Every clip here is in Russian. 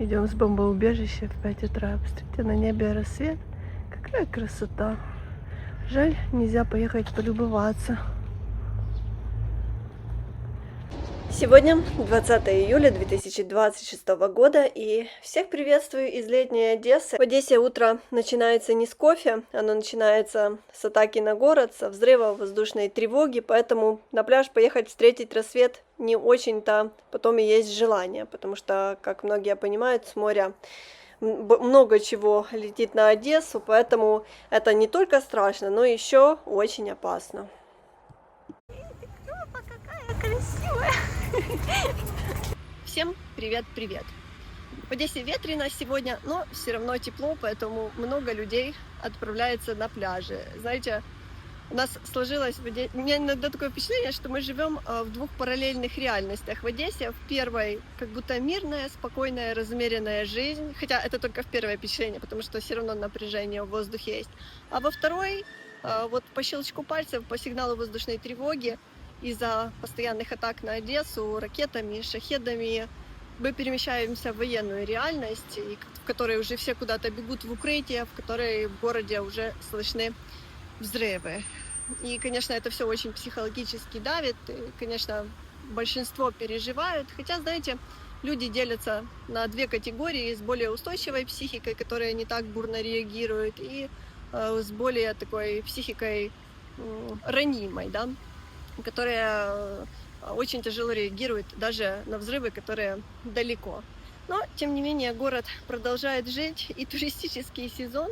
Идем с бомбоубежища в 5 утра. Посмотрите, на небе рассвет. Какая красота. Жаль, нельзя поехать полюбоваться. Сегодня 20 июля 2026 года, и всех приветствую из летней Одессы. В Одессе утро начинается не с кофе, оно начинается с атаки на город, со взрыва воздушной тревоги, поэтому на пляж поехать встретить рассвет не очень-то потом и есть желание, потому что, как многие понимают, с моря много чего летит на Одессу, поэтому это не только страшно, но еще очень опасно. Какая красивая! Всем привет-привет! В Одессе ветрено сегодня, но все равно тепло, поэтому много людей отправляется на пляжи. Знаете, у нас сложилось в Одессе... У меня иногда такое впечатление, что мы живем в двух параллельных реальностях. В Одессе в первой как будто мирная, спокойная, размеренная жизнь, хотя это только в первое впечатление, потому что все равно напряжение в воздухе есть. А во второй, вот по щелчку пальцев, по сигналу воздушной тревоги, из-за постоянных атак на Одессу ракетами, шахедами, мы перемещаемся в военную реальность, в которой уже все куда-то бегут в укрытие, в которой в городе уже слышны взрывы. И, конечно, это все очень психологически давит, и, конечно, большинство переживают, хотя, знаете, люди делятся на две категории: с более устойчивой психикой, которая не так бурно реагирует, и с более такой психикой ранимой, да, которая очень тяжело реагирует даже на взрывы, которые далеко. Но, тем не менее, город продолжает жить, и туристический сезон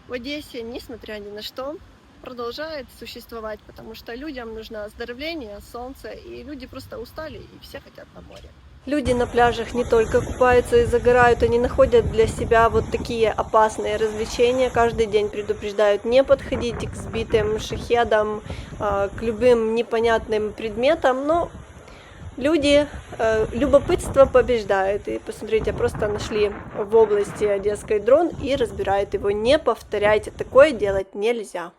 в Одессе, несмотря ни на что, продолжает существовать, потому что людям нужно оздоровление, солнце, и люди просто устали, и все хотят на море. Люди на пляжах не только купаются и загорают, они находят для себя вот такие опасные развлечения. Каждый день предупреждают не подходить к сбитым шахедам, к любым непонятным предметам, но люди, любопытство побеждает. И посмотрите, просто нашли в области Одесской дрон и разбирают его. Не повторяйте, такое делать нельзя.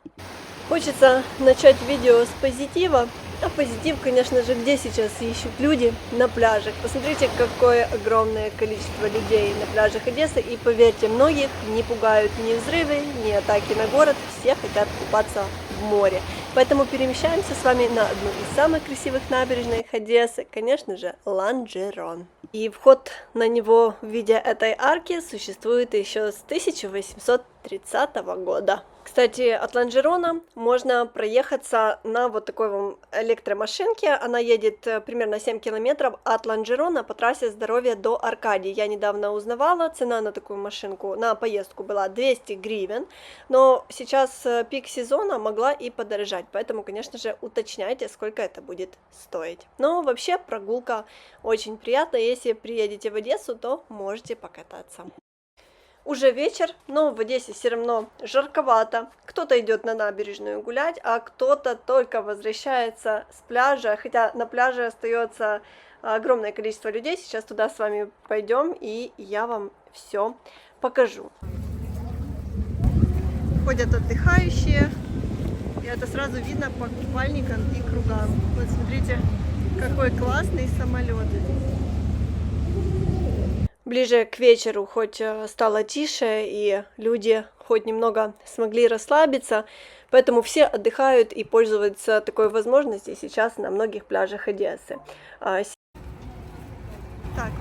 Хочется начать видео с позитива. А позитив, конечно же, где сейчас ищут люди? На пляжах. Посмотрите, какое огромное количество людей на пляжах Одессы. И поверьте, многих не пугают ни взрывы, ни атаки на город. Все хотят купаться в море. Поэтому перемещаемся с вами на одну из самых красивых набережных Одессы, конечно же, Ланжерон. И вход на него в виде этой арки существует еще с 1830 года. Кстати, от Ланжерона можно проехаться на вот такой вот электромашинке. Она едет примерно 7 километров от Ланжерона по трассе Здоровья до Аркадии. Я недавно узнавала, цена на такую машинку, на поездку была 200 гривен, но сейчас пик сезона могла и подорожать, поэтому, конечно же, уточняйте, сколько это будет стоить. Но вообще прогулка очень приятная, если приедете в Одессу, то можете покататься. Уже вечер, но в Одессе все равно жарковато. Кто-то идет на набережную гулять, а кто-то только возвращается с пляжа, хотя на пляже остается огромное количество людей. Сейчас туда с вами пойдем, и я вам все покажу. Ходят отдыхающие, и это сразу видно по купальникам и кругам. Вот смотрите, какой классный самолет. Ближе к вечеру хоть стало тише, и люди хоть немного смогли расслабиться, поэтому все отдыхают и пользуются такой возможностью сейчас на многих пляжах Одессы. Так,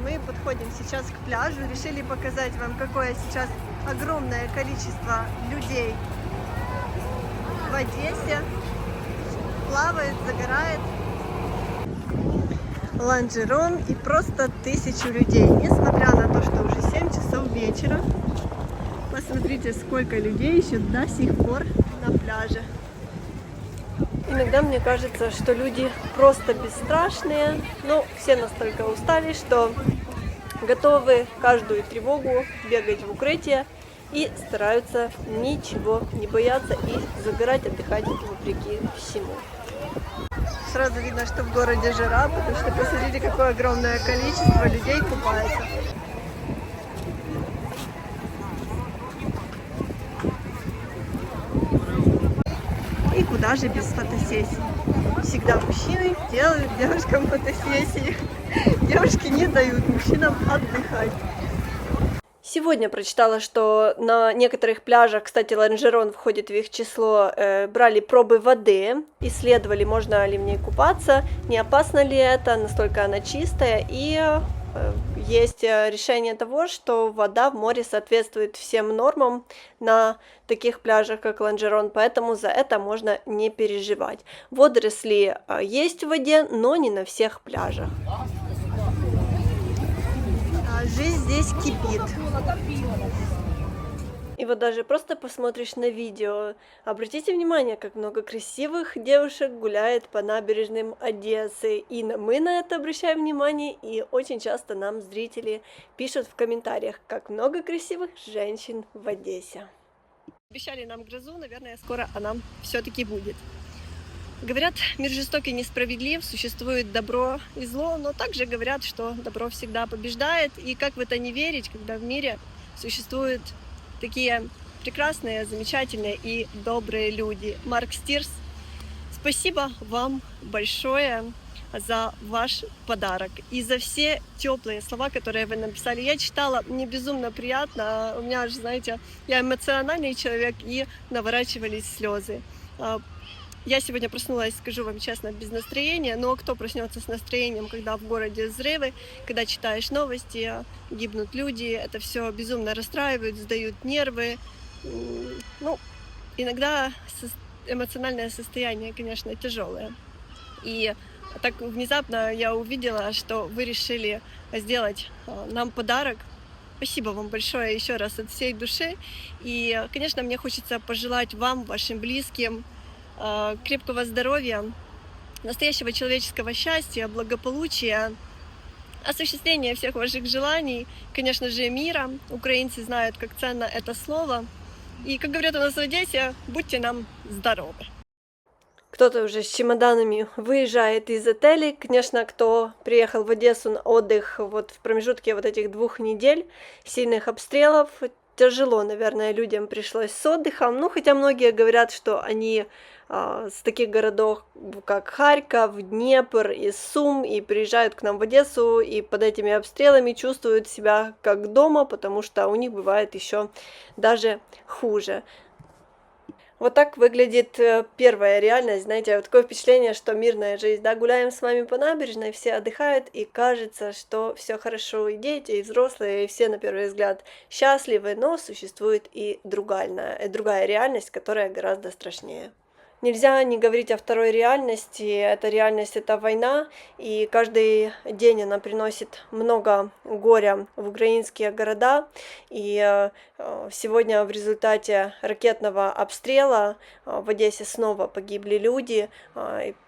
мы подходим сейчас к пляжу, решили показать вам, какое сейчас огромное количество людей в Одессе, плавает, загорает. Ланжерон, и просто 1000 людей, несмотря на то, что уже 7 часов вечера. Посмотрите, сколько людей еще до сих пор на пляже. Иногда мне кажется, что люди просто бесстрашные, но все настолько устали, что готовы каждую тревогу бегать в укрытие и стараются ничего не бояться и загорать, отдыхать вопреки всему. Сразу видно, что в городе жара, потому что посмотрите, какое огромное количество людей купается. И куда же без фотосессий? Всегда мужчины делают девушкам фотосессии. Девушки не дают мужчинам отдыхать. Сегодня прочитала, что на некоторых пляжах, кстати, Ланжерон входит в их число, брали пробы воды, исследовали, можно ли в ней купаться, не опасно ли это, настолько она чистая, и есть решение того, что вода в море соответствует всем нормам на таких пляжах, как Ланжерон, поэтому за это можно не переживать. Водоросли есть в воде, но не на всех пляжах. Жизнь здесь кипит. И вот даже просто посмотришь на видео, обратите внимание, как много красивых девушек гуляет по набережным Одессы. И мы на это обращаем внимание, и очень часто нам зрители пишут в комментариях, как много красивых женщин в Одессе. Обещали нам грозу, наверное, скоро она все-таки будет. Говорят, мир жестокий и несправедлив, существует добро и зло, но также говорят, что добро всегда побеждает. И как в это не верить, когда в мире существуют такие прекрасные, замечательные и добрые люди. Марк Стирс, спасибо вам большое за ваш подарок и за все теплые слова, которые вы написали. Я читала, мне безумно приятно. У меня же, знаете, я эмоциональный человек, и наворачивались слезы. Я сегодня проснулась, скажу вам честно, без настроения, но кто проснется с настроением, когда в городе взрывы, когда читаешь новости, гибнут люди, это все безумно расстраивает, сдают нервы. Ну, иногда эмоциональное состояние, конечно, тяжелое. И так внезапно я увидела, что вы решили сделать нам подарок. Спасибо вам большое еще раз от всей души. И, конечно, мне хочется пожелать вам, вашим близким, крепкого здоровья, настоящего человеческого счастья, благополучия, осуществления всех ваших желаний, конечно же, мира. Украинцы знают, как ценно это слово. И, как говорят у нас в Одессе, будьте нам здоровы. Кто-то уже с чемоданами выезжает из отелей. Конечно, кто приехал в Одессу на отдых вот в промежутке вот этих 2 недель сильных обстрелов, тяжело, наверное, людям пришлось с отдыхом. Ну, хотя многие говорят, что они с таких городов, как Харьков, Днепр и Сум, и приезжают к нам в Одессу, и под этими обстрелами чувствуют себя как дома, потому что у них бывает еще даже хуже. Вот так выглядит первая реальность, знаете, вот такое впечатление, что мирная жизнь, да, гуляем с вами по набережной, все отдыхают, и кажется, что все хорошо, и дети, и взрослые, и все на первый взгляд счастливы, но существует и другая реальность, которая гораздо страшнее. Нельзя не говорить о второй реальности. Эта реальность — это война, и каждый день она приносит много горя в украинские города. И сегодня в результате ракетного обстрела в Одессе снова погибли люди,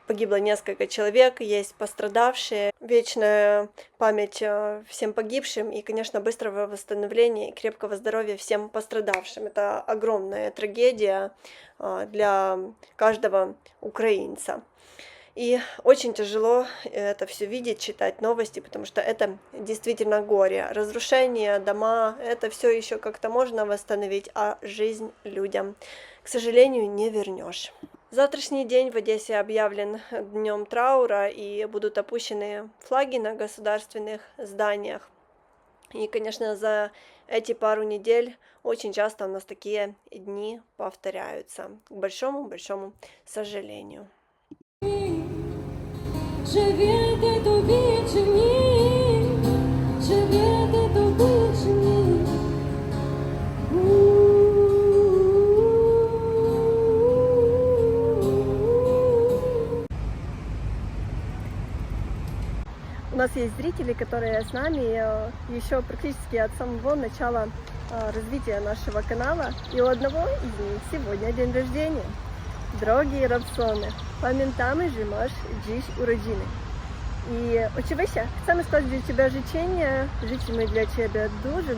погибло несколько человек, есть пострадавшие. Вечная память всем погибшим и, конечно, быстрого восстановления и крепкого здоровья всем пострадавшим. Это огромная трагедия для каждого украинца. И очень тяжело это все видеть, читать новости, потому что это действительно горе. Разрушение, дома, это все еще как-то можно восстановить, а жизнь людям, к сожалению, не вернешь. Завтрашний день в Одессе объявлен днем траура, и будут опущены флаги на государственных зданиях. И, конечно, за эти пару недель очень часто у нас такие дни повторяются, к большому-большому сожалению. У нас есть зрители, которые с нами еще практически от самого начала развития нашего канала. И у одного из них сегодня день рождения. Drogie Robsony, pamiętamy, że masz dziś urodziny. I oczywiście chcemy składać dla Ciebie życzenia. Życzymy dla Ciebie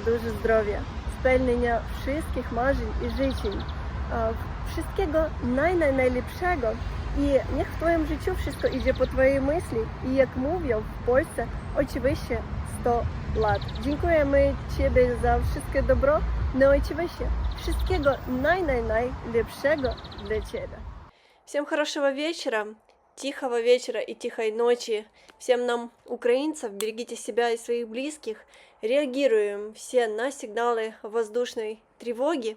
dużo zdrowia, spełnienia wszystkich marzeń i życzeń, wszystkiego najlepszego. I niech w Twoim życiu wszystko idzie po Twojej myśli. I jak mówią w Polsce, oczywiście 100 lat. Dziękujemy Ciebie za wszystkie dobro. No oczywiście wszystkiego najlepszego для Тебя. Всем хорошего вечера, тихого вечера и тихой ночи. Всем нам, украинцев, берегите себя и своих близких. реагируем все на сигналы воздушной тревоги.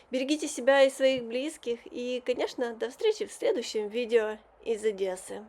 Берегите себя и своих близких. И, конечно, до встречи в следующем видео из Одессы.